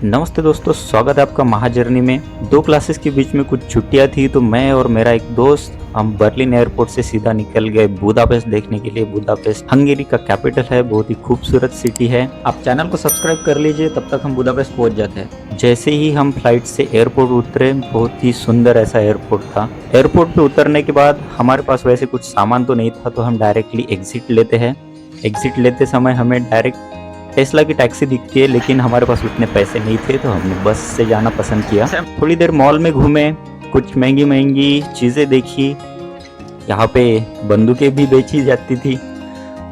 नमस्ते दोस्तों, स्वागत है आपका महाजर्नी में। 2 क्लासेस के बीच में कुछ छुट्टियां थी तो मैं और मेरा एक दोस्त हम बर्लिन एयरपोर्ट से सीधा निकल गए बुदापेस्ट देखने के लिए। बुदापेस्ट हंगेरी का कैपिटल है, बहुत ही खूबसूरत सिटी है। आप चैनल को सब्सक्राइब कर लीजिए, तब तक हम बुदापेस्ट पहुंच जाते हैं। जैसे ही हम फ्लाइट से एयरपोर्ट उतरे, बहुत ही सुंदर ऐसा एयरपोर्ट था। एयरपोर्ट पे उतरने के बाद हमारे पास वैसे कुछ सामान तो नहीं था, तो हम डायरेक्टली एग्जिट लेते हैं। एग्जिट लेते समय हमें डायरेक्ट टेस्ला की टैक्सी दिखती है, लेकिन हमारे पास उतने पैसे नहीं थे तो हमने बस से जाना पसंद किया। थोड़ी देर मॉल में घूमे, कुछ महंगी महंगी चीज़ें देखी। यहाँ पे बंदूकें भी बेची जाती थी।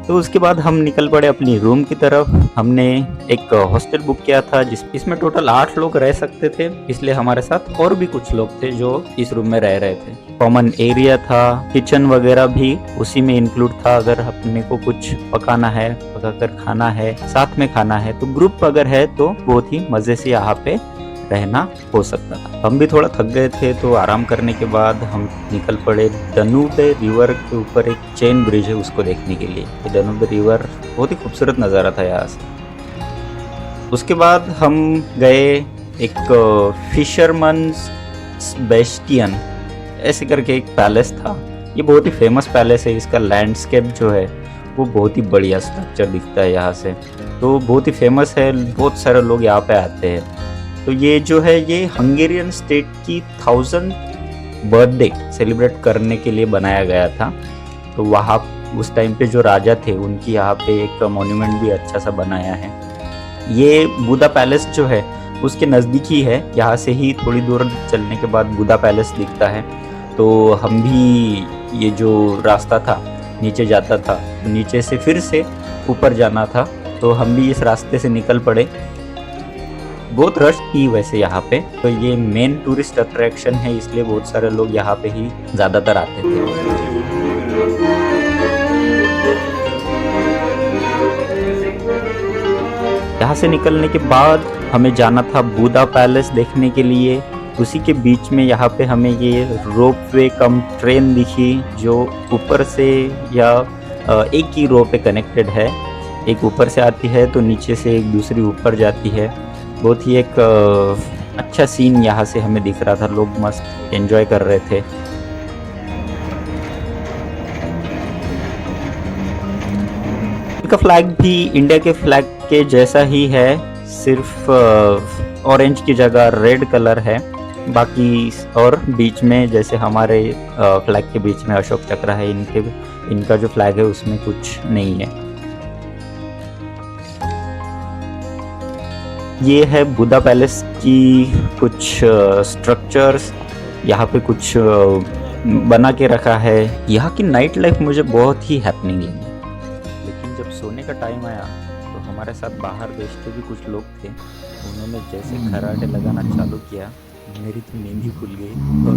तो उसके बाद हम निकल पड़े अपनी रूम की तरफ। हमने एक हॉस्टल बुक किया था इसमें टोटल 8 लोग रह सकते थे, इसलिए हमारे साथ और भी कुछ लोग थे जो इस रूम में रह रहे थे। कॉमन एरिया था, किचन वगैरह भी उसी में इंक्लूड था। अगर अपने को कुछ पकाना है, पकाकर खाना है, साथ में खाना है, तो ग्रुप अगर है तो बहुत ही मजे से यहाँ पे रहना हो सकता था। हम भी थोड़ा थक गए थे, तो आराम करने के बाद हम निकल पड़े दान्यूब रिवर के ऊपर एक चेन ब्रिज है उसको देखने के लिए। ये दान्यूब रिवर बहुत ही खूबसूरत नज़ारा था यहाँ से। उसके बाद हम गए एक फिशरमैन्स बेस्टियन ऐसे करके एक पैलेस था। ये बहुत ही फेमस पैलेस है। इसका लैंडस्केप जो है वो बहुत ही बढ़िया स्ट्रक्चर दिखता है यहाँ से, तो बहुत ही फेमस है। बहुत सारे लोग यहाँ पे आते हैं। तो ये जो है ये हंगेरियन स्टेट की 1000th बर्थडे सेलिब्रेट करने के लिए बनाया गया था। तो वहाँ उस टाइम पे जो राजा थे उनकी यहाँ पे एक मॉन्यूमेंट भी अच्छा सा बनाया है। ये बुदा पैलेस जो है उसके नज़दीक ही है। यहाँ से ही थोड़ी दूर चलने के बाद बुदा पैलेस दिखता है। तो हम भी, ये जो रास्ता था नीचे जाता था, नीचे से फिर से ऊपर जाना था, तो हम भी इस रास्ते से निकल पड़े। बहुत रश थी वैसे यहाँ पे, तो ये मेन टूरिस्ट अट्रैक्शन है, इसलिए बहुत सारे लोग यहाँ पे ही ज़्यादातर आते थे। यहाँ से निकलने के बाद हमें जाना था बुदा पैलेस देखने के लिए। उसी के बीच में यहाँ पे हमें ये रोपवे कम ट्रेन दिखी, जो ऊपर से या एक ही रो पे कनेक्टेड है। एक ऊपर से आती है तो नीचे से एक दूसरी ऊपर जाती है। बहुत ही एक अच्छा सीन यहाँ से हमें दिख रहा था। लोग मस्त एंजॉय कर रहे थे। इनका फ्लैग भी इंडिया के फ्लैग के जैसा ही है, सिर्फ ऑरेंज की जगह रेड कलर है। बाकी और बीच में जैसे हमारे फ्लैग के बीच में अशोक चक्र है, इनका जो फ्लैग है उसमें कुछ नहीं है। ये है बुदा पैलेस की कुछ स्ट्रक्चर्स, यहाँ पे कुछ बना के रखा है। यहाँ की नाइट लाइफ मुझे बहुत ही हैपनिंग लगी। लेकिन जब सोने का टाइम आया तो हमारे साथ बाहर देश के भी कुछ लोग थे। उन्होंने जैसे खर्राटे लगाना चालू किया, मेरी तो नींद ही खुल गई और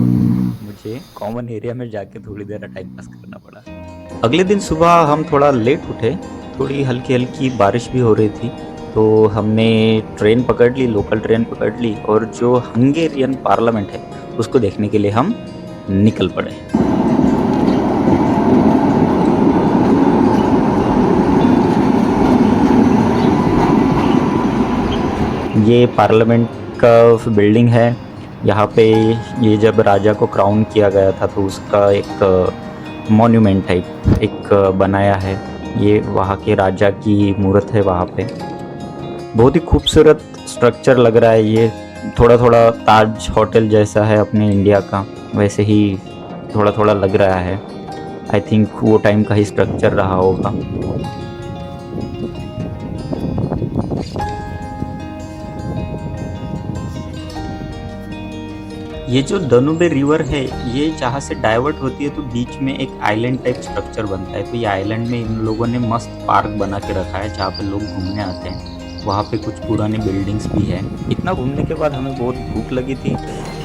मुझे कॉमन एरिया में जाके थोड़ी देर टाइम पास करना पड़ा। अगले दिन सुबह हम थोड़ा लेट उठे, थोड़ी हल्की हल्की बारिश भी हो रही थी, तो हमने ट्रेन पकड़ ली, लोकल ट्रेन पकड़ ली और जो हंगेरियन पार्लियामेंट है उसको देखने के लिए हम निकल पड़े। ये पार्लियामेंट का बिल्डिंग है। यहाँ पे ये जब राजा को क्राउन किया गया था तो उसका एक मॉन्यूमेंट टाइप एक बनाया है। ये वहाँ के राजा की मूर्त है वहाँ पे। बहुत ही खूबसूरत स्ट्रक्चर लग रहा है। ये थोड़ा थोड़ा ताज होटल जैसा है अपने इंडिया का, वैसे ही थोड़ा थोड़ा लग रहा है। आई थिंक वो टाइम का ही स्ट्रक्चर रहा होगा। ये जो दान्यूब रिवर है, ये जहाँ से डाइवर्ट होती है तो बीच में एक आइलैंड टाइप स्ट्रक्चर बनता है। तो ये आइलैंड में इन लोगों ने मस्त पार्क बना के रखा है जहाँ पे लोग घूमने आते हैं। वहाँ पे कुछ पुरानी बिल्डिंग्स भी है। इतना घूमने के बाद हमें बहुत भूख लगी थी,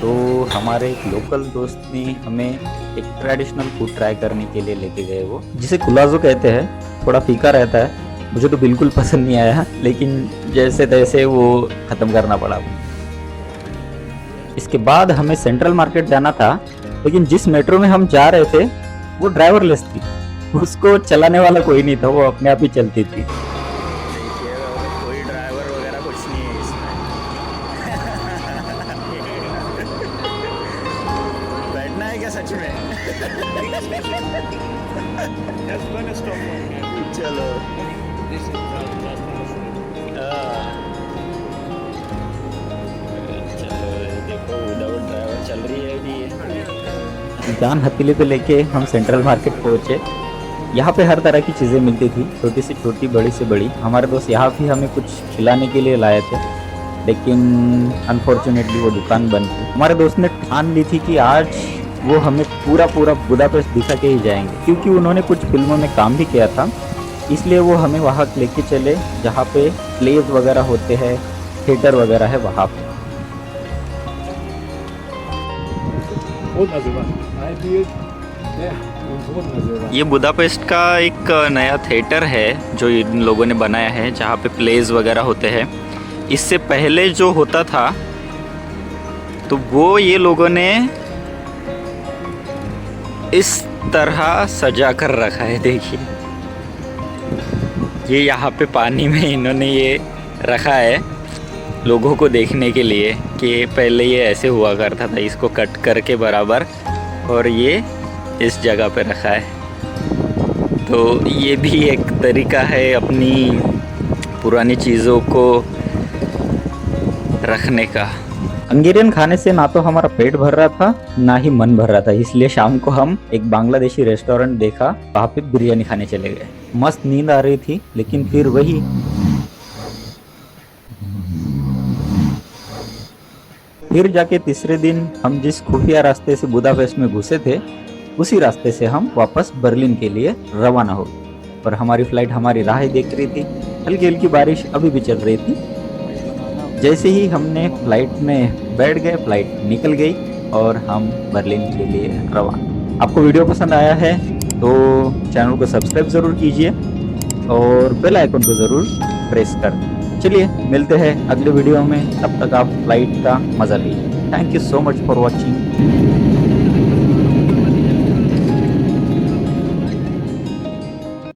तो हमारे एक लोकल दोस्त ने हमें एक ट्रेडिशनल फूड ट्राई करने के लिए लेके गए, वो जिसे कुलाजो कहते हैं। थोड़ा फीका रहता है, मुझे तो बिल्कुल पसंद नहीं आया, लेकिन जैसे तैसे वो ख़त्म करना पड़ा। इसके बाद हमें सेंट्रल मार्केट जाना था, लेकिन जिस मेट्रो में हम जा रहे थे वो ड्राइवरलेस थी। उसको चलाने वाला कोई नहीं था, वो अपने आप ही चलती थी। कोई ड्राइवर वगैरह कुछ नहीं है इसमें। क्या सच में? चलो देखो विदाउट ड्राइवर चल रही है अभी ये। जान हथेली पे लेके हम सेंट्रल मार्केट पहुंचे। यहाँ पे हर तरह की चीज़ें मिलती थी, छोटी से छोटी, बड़ी से बड़ी। हमारे दोस्त यहाँ भी हमें कुछ खिलाने के लिए लाए थे, लेकिन अनफॉर्चुनेटली वो दुकान बंद थी। हमारे दोस्त ने ठान ली थी कि आज वो हमें पूरा बुदापेस्ट दिखा के ही जाएंगे, क्योंकि उन्होंने कुछ फिल्मों में काम भी किया था। इसलिए वो हमें वहाँ लेके चले जहाँ पे प्लेज वगैरह होते हैं, थिएटर वगैरह है वहाँ पे। ये बुदापेस्ट का एक नया थिएटर है जो इन लोगों ने बनाया है, जहाँ पे प्लेज वगैरह होते हैं। इससे पहले जो होता था तो वो ये लोगों ने इस तरह सजा कर रखा है। देखिए, ये यहाँ पे पानी में इन्होंने ये रखा है लोगों को देखने के लिए कि पहले ये ऐसे हुआ करता था। इसको कट करके बराबर, और ये इस जगह पे रखा है। तो ये भी एक तरीका है अपनी पुरानी चीज़ों को रखने का। हंगेरियन खाने से ना तो हमारा पेट भर रहा था, ना ही मन भर रहा था। इसलिए शाम को हम एक बांग्लादेशी रेस्टोरेंट देखा, वहाँ पे बिरयानी खाने चले गए। मस्त नींद आ रही थी, लेकिन फिर वही फिर जाके तीसरे दिन हम जिस खुफिया रास्ते से बुदापेस्ट में घुसे थे, उसी रास्ते से हम वापस बर्लिन के लिए रवाना हो गए। और हमारी फ्लाइट हमारी राह देख रही थी। हल्की हल्की बारिश अभी भी चल रही थी। जैसे ही हमने फ्लाइट में बैठ गए, फ्लाइट निकल गई और हम बर्लिन के लिए रवाना। आपको वीडियो पसंद आया है तो चैनल को सब्सक्राइब ज़रूर कीजिए और बेल आइकन को ज़रूर प्रेस कर दें। चलिए मिलते हैं अगले वीडियो में, तब तक आप फ्लाइट का मज़ा लीजिए। Thank you so much for watching.